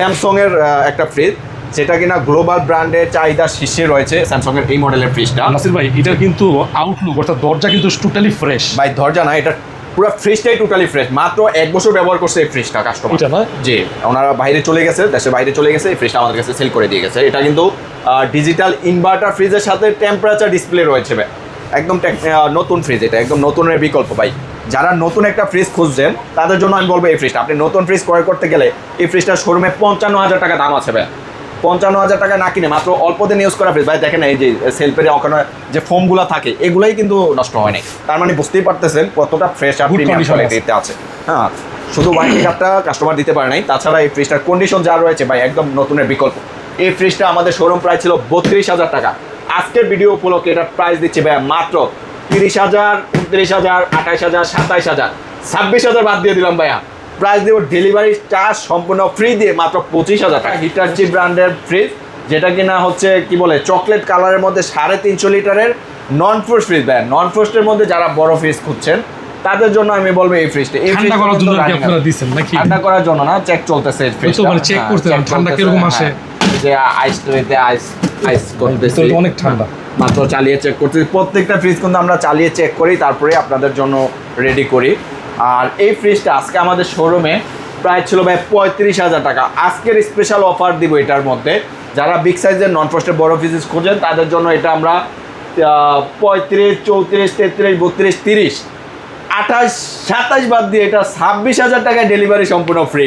Samsung এর একটা fridge যেটা কিনা গ্লোবাল ব্র্যান্ডের চাহিদা শীর্ষে রয়েছে স্যামসাং এর এই মডেলের ফ্রিজটা। নাসির ভাই এটা কিন্তু আউটলুক অর্থাৎ দরজা কিন্তু টোটালি ফ্রেশ ভাই দরজা না, এটা পুরো ফ্রিজটাই টোটালি ফ্রেশ। মাত্র 1 বছর ব্যবহার করছে এই ফ্রিজটা কাস্টমার। এটা না জি, ওনারা বাইরে চলে গেছে, দেশের বাইরে চলে গেছে, এই ফ্রিজটা আমাদের কাছে সেল করে দিয়ে গেছে। এটা কিন্তু ডিজিটাল ইনভার্টার ফ্রিজের সাথে টেম্পারেচার ডিসপ্লে রয়েছে ভাই। একদম নতুন ফ্রিজ, এটা একদম নতুনের বিকল্প ভাই। যারা নতুন একটা ফ্রিজ খুঁজছেন তাদের জন্য আমি বলবো এই ফ্রিজটা। আপনি নতুন ফ্রিজ ক্রয় করতে গেলে এই ফ্রিজটার শোরুমে 55,000 টাকা দাম আছে ভাই। 55,000 টাকা না কিনে মাত্র অল্প দিন ইউজ করা ফ্রিজ ভাই। দেখেন এই যে সেলফের ওখানে যে ফোমগুলো থাকে এগুলাই কিন্তু নষ্ট হয় নাই। তার মানে বুঝতেই পারতেছেন কতটা ফ্রেশ আর প্রিমিয়াম কোয়ালিটিতে আছে। হ্যাঁ, শুধু ওয়ারেন্টি কার্ডটা কাস্টমার দিতে পারে নাই, তাছাড়া এই ফ্রিজটার কন্ডিশন যা রয়েছে ভাই একদম নতুনের বিকল্প। এই ফ্রিজটা আমাদের শোরুম প্রাইস ছিল 32,000 টাকা। আজকের ভিডিও উপলক্ষে এটার প্রাইস দিচ্ছে ভাই মাত্র 30,000, 29,000, 28,000, 27,000, 26,000 বাদ দিয়ে দিলাম ভাইয়া। প্রাইস দেবো ডেলিভারি চার্জ সম্পূর্ণ ফ্রি দিয়ে মাত্র 25,000 টাকা। হিটাচি ব্র্যান্ডের ফ্রিজ যেটা কিনা হচ্ছে কি বলে চকলেট কালারের মধ্যে 350 লিটারের নন ফ্রোস্ট ফ্রিজ ভাই। নন ফ্রোস্টের মধ্যে যারা বড় ফ্রিজ খুঁজছেন তাদের জন্য আমি বলবো এই ফ্রিজটা। এই ঠান্ডা করার জন্য কি আপনারা দিবেন নাকি? ঠান্ডা করার জন্য না, চেক চলতেছে এই ফ্রিজটা। তো মানে চেক করতে হবে ঠান্ডা কিরকম আসে, যে আইস করতেছে তো অনেক ঠান্ডা। মাত্র চালিয়ে চেক করতে। প্রত্যেকটা ফ্রিজ কিন্তু আমরা চালিয়ে চেক করি, তারপরে আপনাদের জন্য রেডি করি। আর এই ফ্রিজটা আজকে আমাদের শোরুমে প্রায় ছিল ভাই 35,000 টাকা। আজকের স্পেশাল অফার দিব এটার মধ্যে। যারা বিগ সাইজের নন ফ্রস্টের বড় ফ্রিজ খোঁজেন তাদের জন্য এটা আমরা 35, 34, 33, 32, 30, 28, 27 বাদ দিয়ে এটা 26,000 টাকায় ডেলিভারি সম্পূর্ণ ফ্রি।